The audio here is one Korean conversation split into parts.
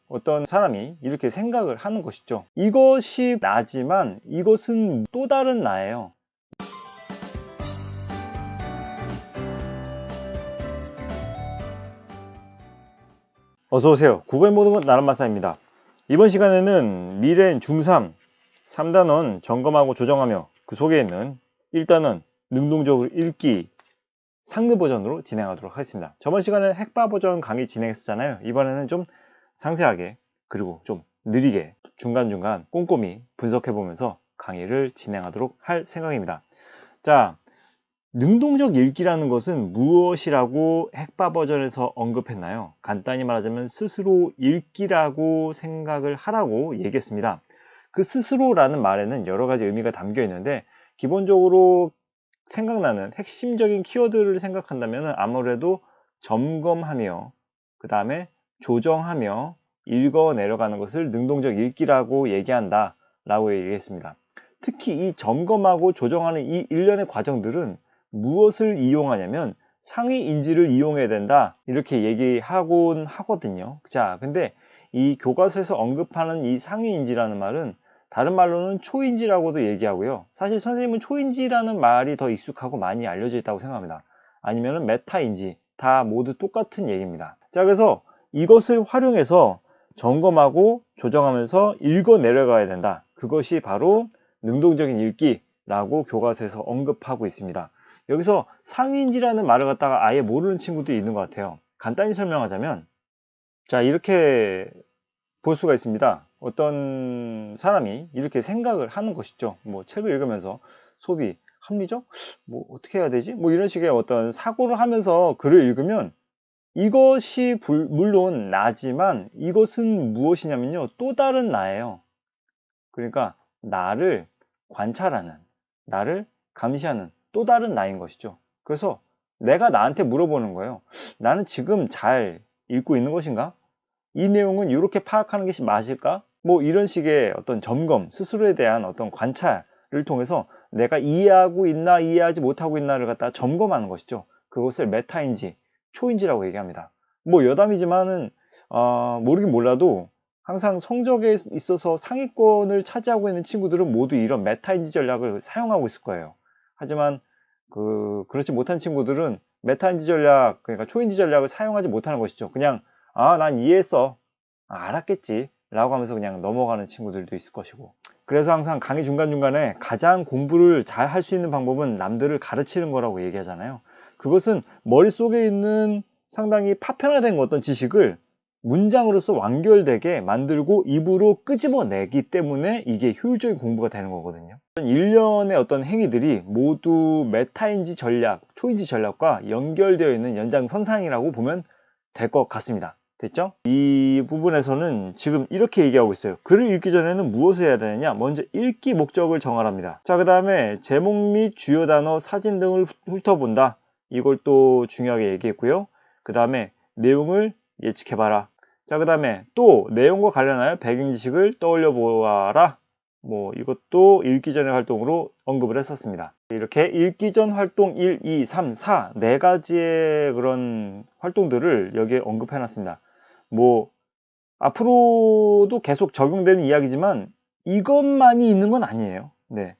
어떤 사람이 이렇게 생각을 하는 것이죠. 이것이 나지만 이것은 또 다른 나예요. 어서오세요. 국어의 모든 것 나란마사입니다. 이번 시간에는 미래엔 중3, 3단원 점검하고 조정하며 그 속에 있는 1단원 능동적으로 읽기 상느 버전으로 진행하도록 하겠습니다. 저번 시간에 핵바 버전 강의 진행했었잖아요. 이번에는 좀 상세하게 그리고 좀 느리게 중간중간 꼼꼼히 분석해보면서 강의를 진행하도록 할 생각입니다. 자, 능동적 읽기라는 것은 무엇이라고 핵바 버전에서 언급했나요? 간단히 말하자면 스스로 읽기라고 생각을 하라고 얘기했습니다. 그 스스로라는 말에는 여러 가지 의미가 담겨 있는데 기본적으로 생각나는 핵심적인 키워드를 생각한다면 아무래도 점검하며 그 다음에 조정하며 읽어 내려가는 것을 능동적 읽기라고 얘기한다 라고 얘기했습니다. 특히 이 점검하고 조정하는 이 일련의 과정들은 무엇을 이용하냐면 상위 인지를 이용해야 된다 이렇게 얘기하곤 하거든요. 자, 근데 이 교과서에서 언급하는 이 상위 인지라는 말은 다른 말로는 초인지라고도 얘기하고요. 사실 선생님은 초인지라는 말이 더 익숙하고 많이 알려져 있다고 생각합니다. 아니면은 메타인지 다 모두 똑같은 얘기입니다. 자, 그래서 이것을 활용해서 점검하고 조정하면서 읽어 내려가야 된다. 그것이 바로 능동적인 읽기라고 교과서에서 언급하고 있습니다. 여기서 상위인지라는 말을 갖다가 아예 모르는 친구도 있는 것 같아요. 간단히 설명하자면 자, 이렇게 볼 수가 있습니다. 어떤 사람이 이렇게 생각을 하는 것이죠. 뭐 책을 읽으면서 소비, 합리적? 뭐 어떻게 해야 되지? 뭐 이런 식의 어떤 사고를 하면서 글을 읽으면 이것이 물론 나지만 이것은 무엇이냐면요. 또 다른 나예요. 그러니까 나를 관찰하는, 나를 감시하는 또 다른 나인 것이죠. 그래서 내가 나한테 물어보는 거예요. 나는 지금 잘 읽고 있는 것인가? 이 내용은 이렇게 파악하는 것이 맞을까? 뭐 이런 식의 어떤 점검, 스스로에 대한 어떤 관찰을 통해서 내가 이해하고 있나 이해하지 못하고 있나를 갖다 점검하는 것이죠. 그것을 메타인지, 초인지라고 얘기합니다. 뭐 여담이지만은 모르긴 몰라도 항상 성적에 있어서 상위권을 차지하고 있는 친구들은 모두 이런 메타인지 전략을 사용하고 있을 거예요. 하지만 그렇지 못한 친구들은 메타인지 전략, 그러니까 초인지 전략을 사용하지 못하는 것이죠. 그냥 난 이해했어. 알았겠지. 라고 하면서 그냥 넘어가는 친구들도 있을 것이고. 그래서 항상 강의 중간중간에 가장 공부를 잘 할 수 있는 방법은 남들을 가르치는 거라고 얘기하잖아요. 그것은 머릿속에 있는 상당히 파편화된 어떤 지식을 문장으로서 완결되게 만들고 입으로 끄집어내기 때문에 이게 효율적인 공부가 되는 거거든요. 일련의 어떤 행위들이 모두 메타인지 전략, 초인지 전략과 연결되어 있는 연장선상이라고 보면 될 것 같습니다. 됐죠? 이 부분에서는 지금 이렇게 얘기하고 있어요. 글을 읽기 전에는 무엇을 해야 되느냐? 먼저 읽기 목적을 정하랍니다. 자, 그 다음에 제목 및 주요 단어, 사진 등을 훑어본다. 이걸 또 중요하게 얘기했고요. 그 다음에 내용을 예측해봐라. 자, 그 다음에 또 내용과 관련하여 배경 지식을 떠올려 보아라. 뭐 이것도 읽기 전의 활동으로 언급을 했었습니다. 이렇게 읽기 전 활동 1, 2, 3, 4 네 가지의 그런 활동들을 여기에 언급해 놨습니다. 뭐 앞으로도 계속 적용되는 이야기지만 이것만이 있는 건 아니에요. 네.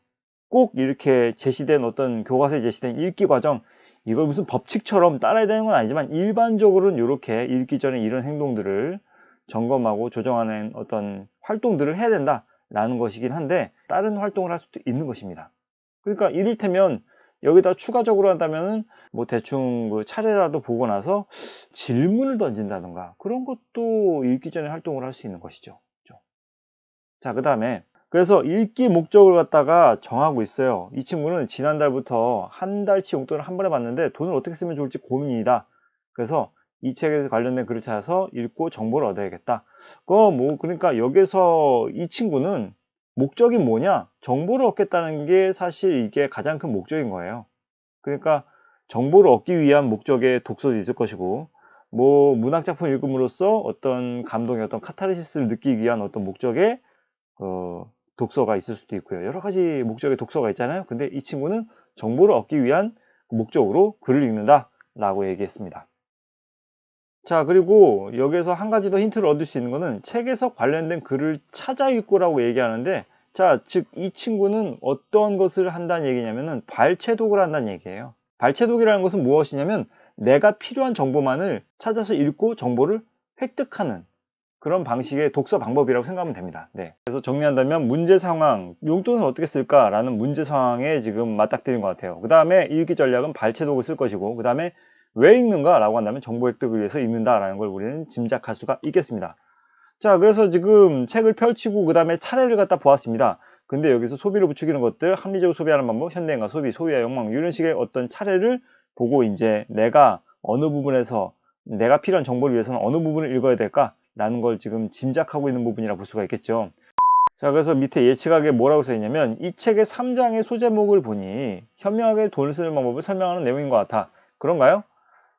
꼭 이렇게 제시된 어떤 교과서에 제시된 읽기 과정 이걸 무슨 법칙처럼 따라야 되는 건 아니지만 일반적으로는 이렇게 읽기 전에 이런 행동들을 점검하고 조정하는 어떤 활동들을 해야 된다라는 것이긴 한데 다른 활동을 할 수도 있는 것입니다. 그러니까 이를테면 여기다 추가적으로 한다면은 뭐 대충 그 차례라도 보고 나서 질문을 던진다던가 그런 것도 읽기 전에 활동을 할 수 있는 것이죠. 자, 그 다음에 그래서 읽기 목적을 갖다가 정하고 있어요. 이 친구는 지난달부터 한 달치 용돈을 한 번에 받는데 돈을 어떻게 쓰면 좋을지 고민이다. 그래서 이 책에 관련된 글을 찾아서 읽고 정보를 얻어야겠다. 그러니까 여기서 이 친구는 목적이 뭐냐? 정보를 얻겠다는 게 사실 이게 가장 큰 목적인 거예요. 그러니까 정보를 얻기 위한 목적의 독서도 있을 것이고, 뭐 문학작품 읽음으로써 어떤 감동의 어떤 카타르시스를 느끼기 위한 어떤 목적의 독서가 있을 수도 있고요. 여러 가지 목적의 독서가 있잖아요. 근데 이 친구는 정보를 얻기 위한 목적으로 글을 읽는다 라고 얘기했습니다. 자, 그리고 여기에서 한 가지 더 힌트를 얻을 수 있는 거는 책에서 관련된 글을 찾아 읽고라고 얘기하는데, 자, 즉 이 친구는 어떤 것을 한다는 얘기냐면은 발췌독을 한다는 얘기예요. 발췌독이라는 것은 무엇이냐면 내가 필요한 정보만을 찾아서 읽고 정보를 획득하는 그런 방식의 독서 방법이라고 생각하면 됩니다. 네. 그래서 정리한다면 문제 상황, 용돈을 어떻게 쓸까라는 문제 상황에 지금 맞닥뜨린 것 같아요. 그 다음에 읽기 전략은 발췌독을 쓸 것이고, 그 다음에 왜 읽는가라고 한다면 정보 획득을 위해서 읽는다라는 걸 우리는 짐작할 수가 있겠습니다. 자, 그래서 지금 책을 펼치고 그 다음에 차례를 갖다 보았습니다. 근데 여기서 소비를 부추기는 것들, 합리적으로 소비하는 방법, 현대인과 소비, 소비와 욕망, 이런 식의 어떤 차례를 보고 이제 내가 어느 부분에서 내가 필요한 정보를 위해서는 어느 부분을 읽어야 될까라는 걸 지금 짐작하고 있는 부분이라 볼 수가 있겠죠. 자, 그래서 밑에 예측하기에 뭐라고 써있냐면 이 책의 3장의 소제목을 보니 현명하게 돈을 쓰는 방법을 설명하는 내용인 것 같아. 그런가요?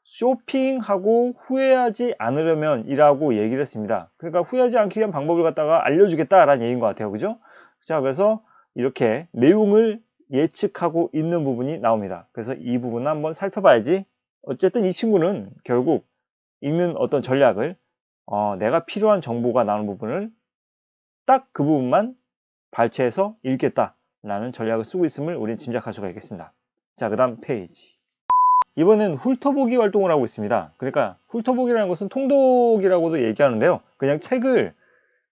쇼핑하고 후회하지 않으려면 이라고 얘기를 했습니다. 그러니까 후회하지 않기 위한 방법을 갖다가 알려주겠다라는 얘기인 것 같아요. 그죠? 자, 그래서 이렇게 내용을 예측하고 있는 부분이 나옵니다. 그래서 이 부분을 한번 살펴봐야지. 어쨌든 이 친구는 결국 읽는 어떤 전략을 내가 필요한 정보가 나오는 부분을 딱 그 부분만 발췌해서 읽겠다라는 전략을 쓰고 있음을 우리는 짐작할 수가 있겠습니다. 자, 그 다음 페이지. 이번엔 훑어보기 활동을 하고 있습니다. 그러니까 훑어보기라는 것은 통독이라고도 얘기하는데요. 그냥 책을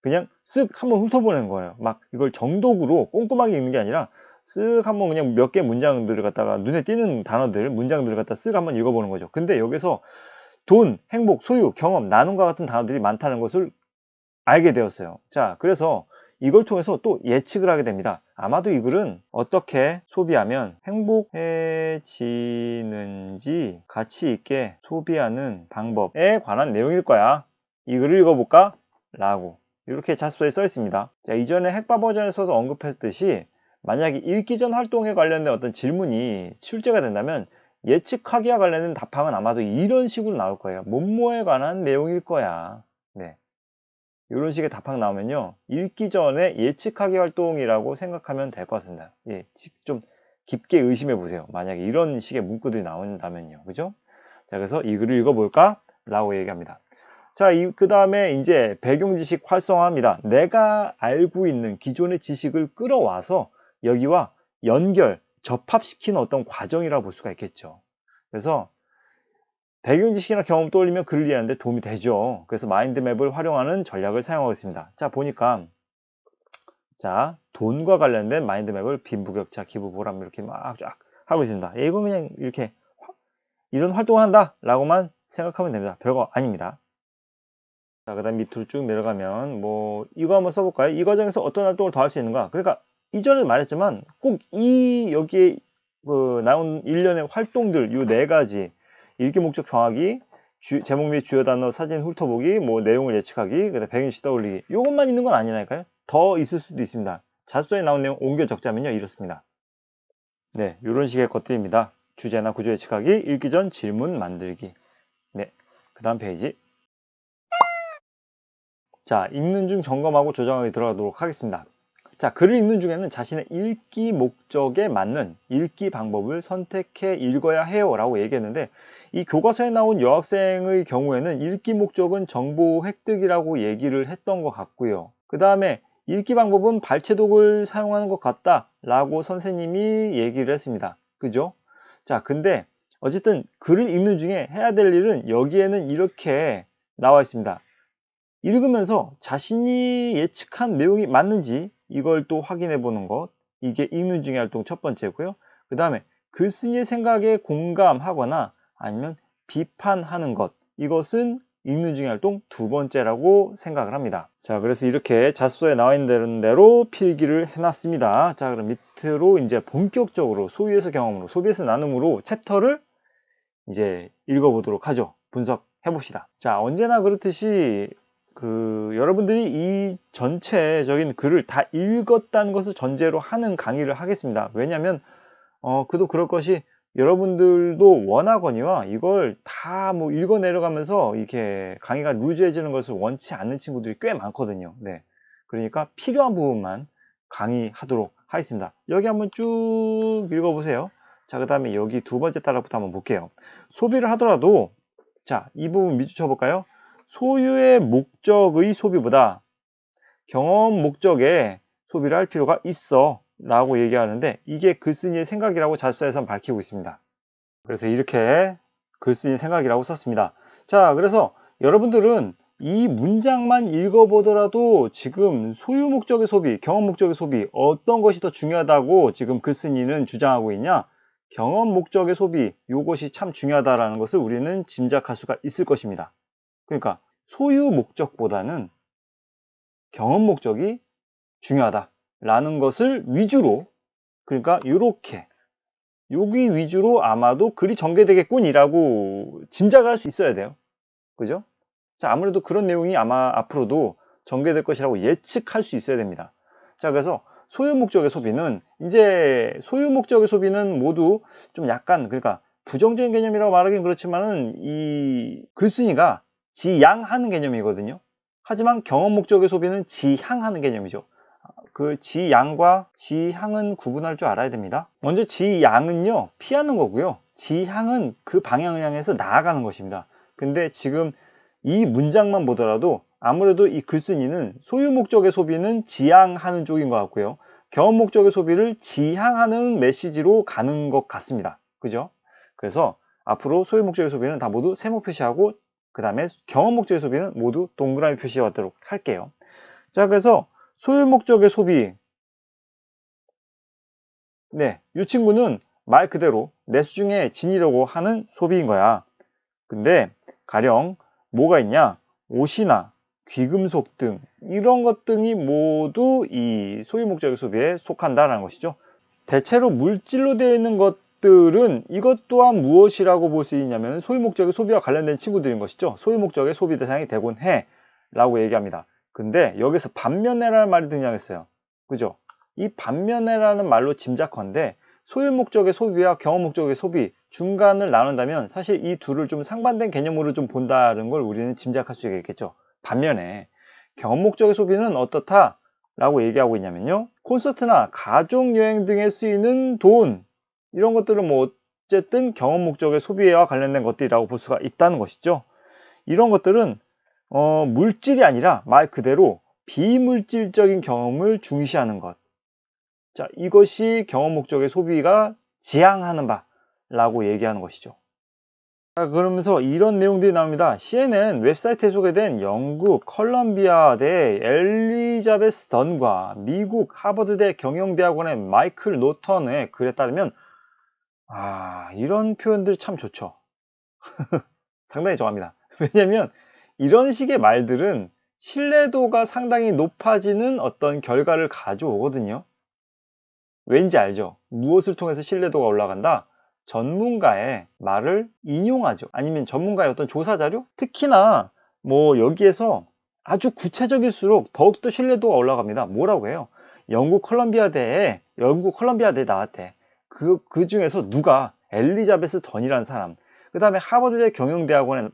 그냥 쓱 한번 훑어보는 거예요. 막 이걸 정독으로 꼼꼼하게 읽는 게 아니라 쓱 한번 그냥 몇 개 문장들을 갖다가 눈에 띄는 단어들, 문장들을 갖다 쓱 한번 읽어보는 거죠. 근데 여기서 돈, 행복, 소유, 경험, 나눔과 같은 단어들이 많다는 것을 알게 되었어요. 자, 그래서 이걸 통해서 또 예측을 하게 됩니다. 아마도 이 글은 어떻게 소비하면 행복해지는지 가치 있게 소비하는 방법에 관한 내용일 거야. 이 글을 읽어볼까? 라고 이렇게 자습서에 써 있습니다. 자, 이전에 핵바 버전에서도 언급했듯이 만약에 읽기 전 활동에 관련된 어떤 질문이 출제가 된다면 예측하기와 관련된 답항은 아마도 이런 식으로 나올 거예요. 뭐뭐에 관한 내용일 거야. 네. 이런 식의 답항 나오면요, 읽기 전에 예측하기 활동이라고 생각하면 될 것 같습니다. 예, 좀 깊게 의심해 보세요. 만약에 이런 식의 문구들이 나온다면요. 그죠? 자, 그래서 이 글을 읽어볼까? 라고 얘기합니다. 자, 그 다음에 이제 배경 지식 활성화합니다. 내가 알고 있는 기존의 지식을 끌어와서 여기와 연결, 접합시키는 어떤 과정이라고 볼 수가 있겠죠. 그래서 배경 지식이나 경험 떠올리면 글을 이해하는 데 도움이 되죠. 그래서 마인드맵을 활용하는 전략을 사용하고 있습니다. 자, 보니까 자, 돈과 관련된 마인드맵을 빈부격차, 기부보람 이렇게 막 쫙 하고 있습니다. 이거 그냥 이렇게 이런 활동을 한다 라고만 생각하면 됩니다. 별거 아닙니다. 자, 그 다음 밑으로 쭉 내려가면 뭐 이거 한번 써볼까요? 이 과정에서 어떤 활동을 더 할 수 있는가? 그러니까 이전에 말했지만 꼭 이 여기에 나온 일련의 활동들 요 네 가지 읽기 목적 정하기, 제목 및 주요 단어 사진 훑어보기, 뭐 내용을 예측하기, 그다음 배경식 떠올리기 요것만 있는 건 아니라니까요. 더 있을 수도 있습니다. 자소서에 나온 내용 옮겨 적자면요 이렇습니다. 네, 이런 식의 것들입니다. 주제나 구조 예측하기, 읽기 전 질문 만들기. 네, 그 다음 페이지. 자, 읽는 중 점검하고 조정하기 들어가도록 하겠습니다. 자, 글을 읽는 중에는 자신의 읽기 목적에 맞는 읽기 방법을 선택해 읽어야 해요 라고 얘기했는데 이 교과서에 나온 여학생의 경우에는 읽기 목적은 정보 획득이라고 얘기를 했던 것 같고요. 그 다음에 읽기 방법은 발췌독을 사용하는 것 같다 라고 선생님이 얘기를 했습니다. 그죠? 자, 근데 어쨌든 글을 읽는 중에 해야 될 일은 여기에는 이렇게 나와 있습니다. 읽으면서 자신이 예측한 내용이 맞는지 이걸 또 확인해 보는 것, 이게 읽는 중의 활동 첫 번째고요. 그 다음에 글쓴이의 생각에 공감하거나 아니면 비판하는 것, 이것은 읽는 중의 활동 두 번째라고 생각을 합니다. 자, 그래서 이렇게 자습서에 나와 있는 대로 필기를 해놨습니다. 자, 그럼 밑으로 이제 본격적으로 소위에서 경험으로, 소비에서 나눔으로 챕터를 이제 읽어보도록 하죠. 분석해 봅시다. 자, 언제나 그렇듯이 여러분들이 이 전체적인 글을 다 읽었다는 것을 전제로 하는 강의를 하겠습니다. 왜냐하면 그도 그럴 것이 여러분들도 원하거니와 이걸 다 뭐 읽어 내려가면서 이렇게 강의가 루즈해지는 것을 원치 않는 친구들이 꽤 많거든요. 네. 그러니까 필요한 부분만 강의하도록 하겠습니다. 여기 한번 쭉 읽어보세요. 자, 그 다음에 여기 두 번째 단락부터 한번 볼게요. 소비를 하더라도 자, 이 부분 밑줄 쳐볼까요? 소유의 목적의 소비보다 경험 목적의 소비를 할 필요가 있어 라고 얘기하는데, 이게 글쓴이의 생각이라고 자습서에선 밝히고 있습니다. 그래서 이렇게 글쓴이 생각이라고 썼습니다. 자, 그래서 여러분들은 이 문장만 읽어보더라도 지금 소유 목적의 소비, 경험 목적의 소비, 어떤 것이 더 중요하다고 지금 글쓴이는 주장하고 있냐? 경험 목적의 소비, 이것이 참 중요하다라는 것을 우리는 짐작할 수가 있을 것입니다. 그러니까 소유 목적보다는 경험 목적이 중요하다라는 것을 위주로, 그러니까 이렇게 여기 위주로 아마도 글이 전개되겠군이라고 짐작을 할 수 있어야 돼요. 그죠? 자, 아무래도 그런 내용이 아마 앞으로도 전개될 것이라고 예측할 수 있어야 됩니다. 자, 그래서 소유 목적의 소비는, 이제 소유 목적의 소비는 모두 좀 약간, 그러니까 부정적인 개념이라고 말하긴 그렇지만은 이 글쓴이가 지양하는 개념이거든요. 하지만 경험 목적의 소비는 지향하는 개념이죠. 그 지양과 지향은 구분할 줄 알아야 됩니다. 먼저 지양은요, 피하는 거고요. 지향은 그 방향을 향해서 나아가는 것입니다. 근데 지금 이 문장만 보더라도 아무래도 이 글쓴이는 소유 목적의 소비는 지향하는 쪽인 것 같고요. 경험 목적의 소비를 지향하는 메시지로 가는 것 같습니다. 그죠? 그래서 앞으로 소유 목적의 소비는 다 모두 세모 표시하고, 그 다음에 경험 목적의 소비는 모두 동그라미 표시해 왔도록 할게요. 자, 그래서 소유 목적의 소비. 네, 이 친구는 말 그대로 내수중에 지니려고 하는 소비인 거야. 근데 가령 뭐가 있냐? 옷이나 귀금속 등 이런 것 등이 모두 이 소유 목적의 소비에 속한다라는 것이죠. 대체로 물질로 되어 있는 것들은 이것 또한 무엇이라고 볼 수 있냐면 소유 목적의 소비와 관련된 친구들인 것이죠. 소유 목적의 소비 대상이 되곤 해 라고 얘기합니다. 근데 여기서 반면에라는 말이 등장했어요. 그죠? 이 반면에라는 말로 짐작컨대 소유 목적의 소비와 경험 목적의 소비 중간을 나눈다면 사실 이 둘을 좀 상반된 개념으로 좀 본다는 걸 우리는 짐작할 수 있겠죠. 반면에 경험 목적의 소비는 어떻다? 라고 얘기하고 있냐면요. 콘서트나 가족여행 등에 쓰이는 돈, 이런 것들은 뭐 어쨌든 경험 목적의 소비와 관련된 것들이라고 볼 수가 있다는 것이죠. 이런 것들은 물질이 아니라 말 그대로 비물질적인 경험을 중시하는 것. 자, 이것이 경험 목적의 소비가 지향하는 바라고 얘기하는 것이죠. 자, 그러면서 이런 내용들이 나옵니다. CNN 웹사이트에 소개된 영국 컬럼비아대 엘리자베스 던과 미국 하버드대 경영대학원의 마이클 노턴의 글에 따르면, 이런 표현들이 참 좋죠. 상당히 좋아합니다. 왜냐면 이런 식의 말들은 신뢰도가 상당히 높아지는 어떤 결과를 가져오거든요. 왠지 알죠? 무엇을 통해서 신뢰도가 올라간다? 전문가의 말을 인용하죠. 아니면 전문가의 어떤 조사 자료? 특히나 뭐 여기에서 아주 구체적일수록 더욱더 신뢰도가 올라갑니다. 뭐라고 해요? 영국 컬럼비아대에 나왔대. 그 중에서 누가 엘리자베스 던이라는 사람, 그 다음에 하버드대 경영대학원에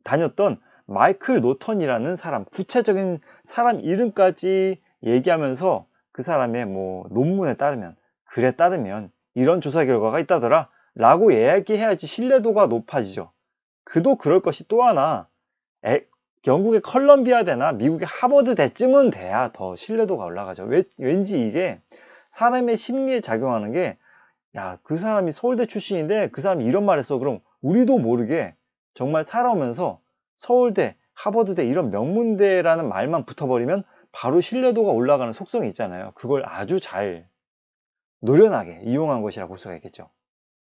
다녔던 마이클 노턴이라는 사람, 구체적인 사람 이름까지 얘기하면서 그 사람의 뭐 논문에 따르면, 글에 따르면 이런 조사 결과가 있다더라 라고 이야기해야지 신뢰도가 높아지죠. 그도 그럴 것이 또 하나, 영국의 컬럼비아대나 미국의 하버드대쯤은 돼야 더 신뢰도가 올라가죠. 왠지 이게 사람의 심리에 작용하는 게, 야, 그 사람이 서울대 출신인데 그 사람이 이런 말 했어. 그럼 우리도 모르게 정말 살아오면서 서울대, 하버드대 이런 명문대라는 말만 붙어버리면 바로 신뢰도가 올라가는 속성이 있잖아요. 그걸 아주 잘 노련하게 이용한 것이라고 볼 수가 있겠죠.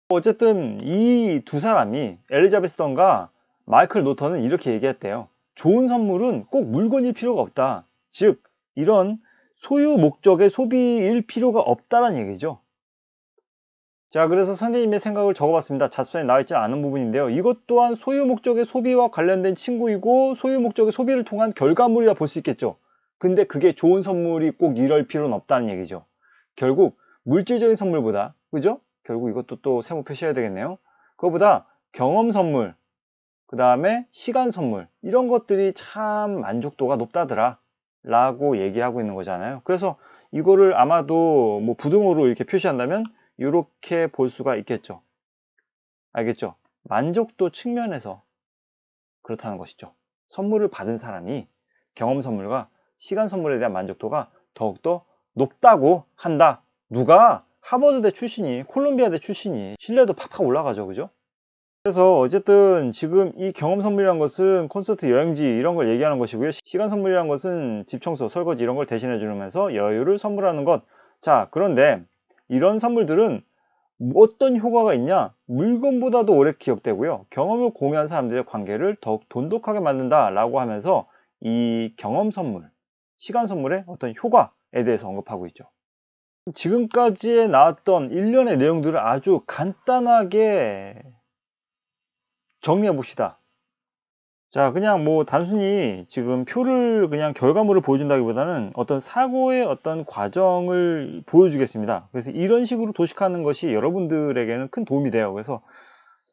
어쨌든 이 두 사람이, 엘리자베스 던과 마이클 노턴은 이렇게 얘기했대요. 좋은 선물은 꼭 물건일 필요가 없다. 즉 이런 소유 목적의 소비일 필요가 없다는 얘기죠. 자, 그래서 선생님의 생각을 적어봤습니다. 자습서에 나와있지 않은 부분인데요. 이것 또한 소유 목적의 소비와 관련된 친구이고 소유 목적의 소비를 통한 결과물이라 볼 수 있겠죠. 근데 그게 좋은 선물이 꼭 이럴 필요는 없다는 얘기죠. 결국 물질적인 선물보다, 그죠? 결국 이것도 또 세모 표시해야 되겠네요. 그거보다 경험 선물, 그 다음에 시간 선물, 이런 것들이 참 만족도가 높다더라 라고 얘기하고 있는 거잖아요. 그래서 이거를 아마도 뭐 부등호로 이렇게 표시한다면 이렇게 볼 수가 있겠죠. 알겠죠? 만족도 측면에서 그렇다는 것이죠. 선물을 받은 사람이 경험 선물과 시간 선물에 대한 만족도가 더욱더 높다고 한다. 누가? 하버드대 출신이, 콜롬비아대 출신이 신뢰도 팍팍 올라가죠. 그죠? 그래서 어쨌든 지금 이 경험 선물이란 것은 콘서트, 여행지 이런 걸 얘기하는 것이고요. 시간 선물이란 것은 집 청소, 설거지 이런 걸 대신해 주면서 여유를 선물하는 것. 자, 그런데 이런 선물들은 어떤 효과가 있냐? 물건보다도 오래 기억되고요. 경험을 공유한 사람들의 관계를 더욱 돈독하게 만든다라고 하면서 이 경험 선물, 시간 선물의 어떤 효과에 대해서 언급하고 있죠. 지금까지 나왔던 일련의 내용들을 아주 간단하게 정리해 봅시다. 자, 그냥 뭐 단순히 지금 표를 그냥 결과물을 보여준다기보다는 어떤 사고의 어떤 과정을 보여주겠습니다. 그래서 이런 식으로 도식하는 것이 여러분들에게는 큰 도움이 돼요. 그래서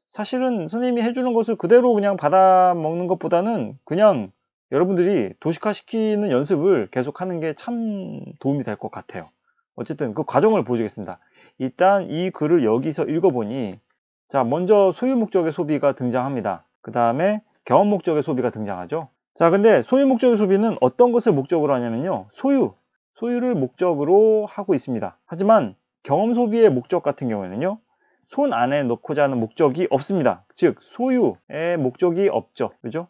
사실은 선생님이 해주는 것을 그대로 그냥 받아 먹는 것보다는 그냥 여러분들이 도식화시키는 연습을 계속하는 게 참 도움이 될 것 같아요. 어쨌든 그 과정을 보여주겠습니다. 일단 이 글을 여기서 읽어보니, 자, 먼저 소유 목적의 소비가 등장합니다. 그 다음에 경험 목적의 소비가 등장하죠. 자, 근데 소유 목적의 소비는 어떤 것을 목적으로 하냐면요, 소유를 목적으로 하고 있습니다. 하지만 경험 소비의 목적 같은 경우에는요, 손 안에 넣고자 하는 목적이 없습니다. 즉 소유의 목적이 없죠. 그죠?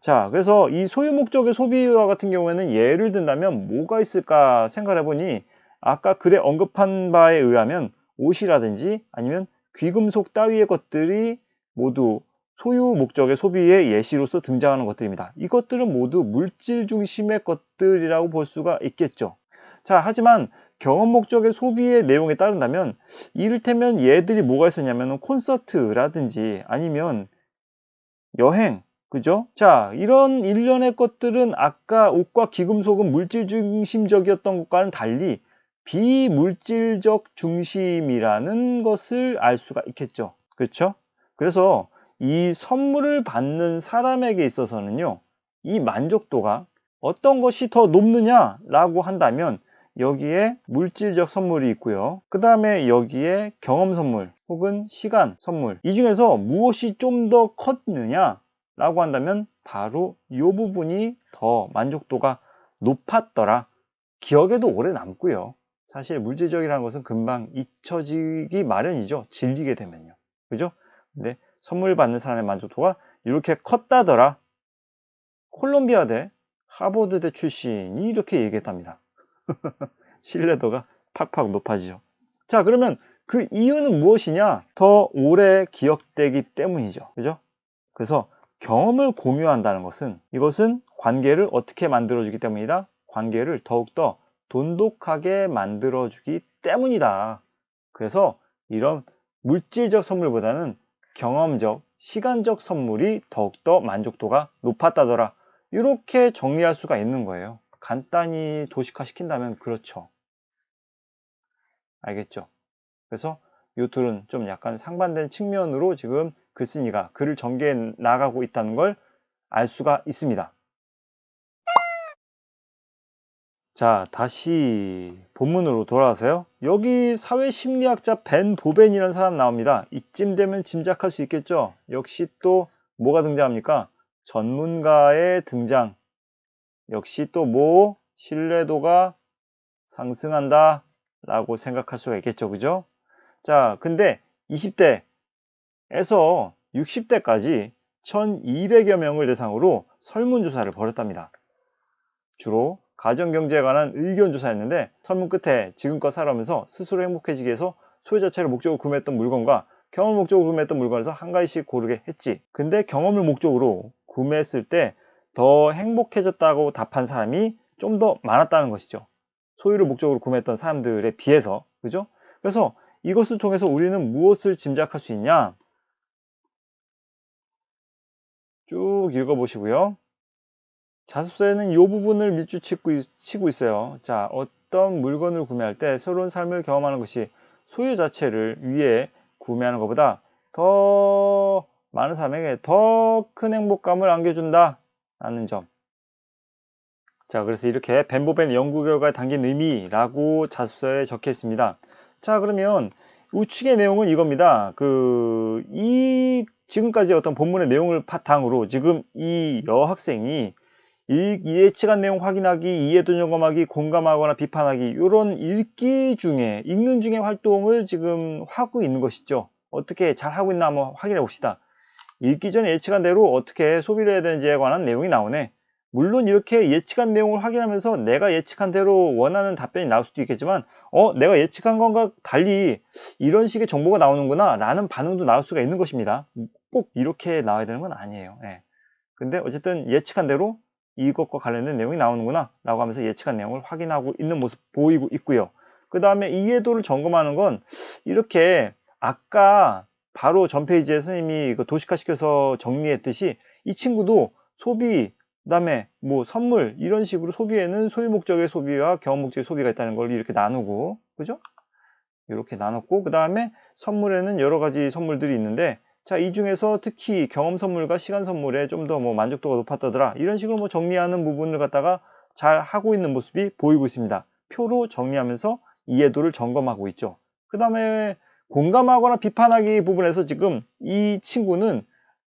자, 그래서 이 소유 목적의 소비와 같은 경우에는 예를 든다면 뭐가 있을까 생각해 보니, 아까 글에 언급한 바에 의하면 옷이라든지 아니면 귀금속 따위의 것들이 모두 소유 목적의 소비의 예시로서 등장하는 것들입니다. 이것들은 모두 물질 중심의 것들이라고 볼 수가 있겠죠. 자, 하지만 경험 목적의 소비의 내용에 따른다면 이를테면 얘들이 뭐가 있었냐면 콘서트라든지 아니면 여행, 그죠? 자, 이런 일련의 것들은 아까 옷과 귀금속은 물질 중심적이었던 것과는 달리 비물질적 중심이라는 것을 알 수가 있겠죠. 그렇죠? 그래서 이 선물을 받는 사람에게 있어서는요, 이 만족도가 어떤 것이 더 높느냐라고 한다면 여기에 물질적 선물이 있고요. 그 다음에 여기에 경험 선물 혹은 시간 선물, 이 중에서 무엇이 좀 더 컸느냐 라고 한다면 바로 이 부분이 더 만족도가 높았더라. 기억에도 오래 남고요. 사실 물질적이라는 것은 금방 잊혀지기 마련이죠. 질리게 되면요. 그죠? 근데 선물 받는 사람의 만족도가 이렇게 컸다더라. 콜롬비아대, 하버드대 출신이 이렇게 얘기했답니다. 신뢰도가 팍팍 높아지죠. 자, 그러면 그 이유는 무엇이냐? 더 오래 기억되기 때문이죠. 그죠? 그래서 경험을 공유한다는 것은, 이것은 관계를 어떻게 만들어주기 때문이다? 관계를 더욱더 돈독하게 만들어주기 때문이다. 그래서 이런 물질적 선물보다는 경험적, 시간적 선물이 더욱더 만족도가 높았다더라. 이렇게 정리할 수가 있는 거예요. 간단히 도식화 시킨다면 그렇죠. 알겠죠? 그래서 이 둘은 좀 약간 상반된 측면으로 지금 글쓴이가 글을 전개해 나가고 있다는 걸 알 수가 있습니다. 자, 다시 본문으로 돌아와서요. 여기 사회심리학자 벤 보벤이라는 사람 나옵니다. 이쯤 되면 짐작할 수 있겠죠? 역시 또 뭐가 등장합니까? 전문가의 등장. 역시 또 뭐? 신뢰도가 상승한다 라고 생각할 수가 있겠죠. 그죠? 자, 근데 20대에서 60대까지 1200여 명을 대상으로 설문조사를 벌였답니다. 주로 가정경제에 관한 의견조사였는데, 설문 끝에 지금껏 살아오면서 스스로 행복해지기 위해서 소유 자체를 목적으로 구매했던 물건과 경험을 목적으로 구매했던 물건에서 한 가지씩 고르게 했지. 근데 경험을 목적으로 구매했을 때 더 행복해졌다고 답한 사람이 좀 더 많았다는 것이죠. 소유를 목적으로 구매했던 사람들에 비해서. 그죠? 그래서 이것을 통해서 우리는 무엇을 짐작할 수 있냐? 쭉 읽어보시고요. 자습서에는 이 부분을 밑줄치고 있어요. 자, 어떤 물건을 구매할 때 새로운 삶을 경험하는 것이 소유 자체를 위해 구매하는 것보다 더 많은 사람에게 더 큰 행복감을 안겨준다 라는 점. 자, 그래서 이렇게 벤 보벤 연구 결과에 담긴 의미라고 자습서에 적혀 있습니다. 자, 그러면 우측의 내용은 이겁니다. 이 지금까지 어떤 본문의 내용을 바탕으로 지금 이 여학생이 예측한 내용 확인하기, 이해도 점검하기, 공감하거나 비판하기 이런 읽는 중에 활동을 지금 하고 있는 것이죠. 어떻게 잘 하고 있나 한번 확인해 봅시다. 읽기 전에 예측한 대로 어떻게 소비를 해야 되는지에 관한 내용이 나오네. 물론 이렇게 예측한 내용을 확인하면서 내가 예측한 대로 원하는 답변이 나올 수도 있겠지만 내가 예측한 것과 달리 이런 식의 정보가 나오는구나 라는 반응도 나올 수가 있는 것입니다. 꼭 이렇게 나와야 되는 건 아니에요. 예. 근데 어쨌든 예측한 대로 이것과 관련된 내용이 나오는구나 라고 하면서 예측한 내용을 확인하고 있는 모습 보이고 있고요. 그 다음에 이해도를 점검하는 건 이렇게 아까 바로 전 페이지에 선생님이 도식화 시켜서 정리했듯이 이 친구도 소비, 그 다음에 뭐 선물 이런 식으로 소비에는 소유 목적의 소비와 경험 목적의 소비가 있다는 걸 이렇게 나누고, 그죠? 이렇게 나눴고, 그 다음에 선물에는 여러 가지 선물들이 있는데, 자, 이 중에서 특히 경험 선물과 시간 선물에 좀 더 뭐 만족도가 높았다더라. 이런 식으로 뭐 정리하는 부분을 갖다가 잘 하고 있는 모습이 보이고 있습니다. 표로 정리하면서 이해도를 점검하고 있죠. 그 다음에 공감하거나 비판하기 부분에서 지금 이 친구는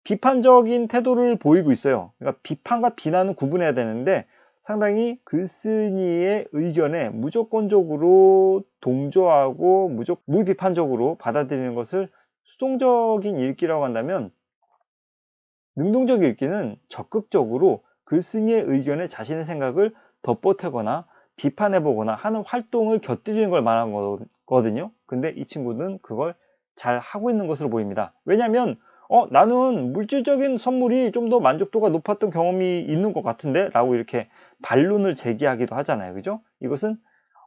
비판적인 태도를 보이고 있어요. 그러니까 비판과 비난은 구분해야 되는데 상당히 글쓴이의 의견에 무조건적으로 동조하고 무비판적으로 받아들이는 것을 수동적인 읽기라고 한다면, 능동적 읽기는 적극적으로 글쓴이의 의견에 자신의 생각을 덧보태거나 비판해보거나 하는 활동을 곁들이는 걸 말하는 거거든요. 근데 이 친구는 그걸 잘 하고 있는 것으로 보입니다. 왜냐하면 나는 물질적인 선물이 좀 더 만족도가 높았던 경험이 있는 것 같은데 라고 이렇게 반론을 제기하기도 하잖아요. 그죠? 이것은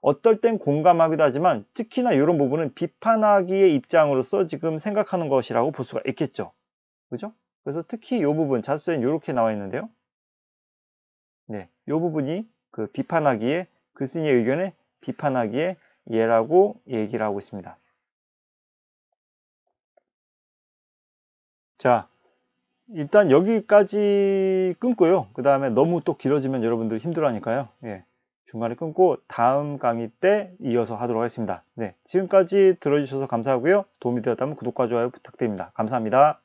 어떨 땐 공감하기도 하지만 특히나 이런 부분은 비판하기의 입장으로서 지금 생각하는 것이라고 볼 수가 있겠죠. 그죠? 그래서 특히 이 부분 자습서에는 이렇게 나와 있는데요. 네, 이 부분이 비판하기에, 글쓴이의 의견에 비판하기에 예라고 얘기를 하고 있습니다. 자, 일단 여기까지 끊고요. 그 다음에 너무 또 길어지면 여러분들 힘들어하니까요. 예, 중간에 끊고 다음 강의 때 이어서 하도록 하겠습니다. 네, 지금까지 들어주셔서 감사하고요. 도움이 되었다면 구독과 좋아요 부탁드립니다. 감사합니다.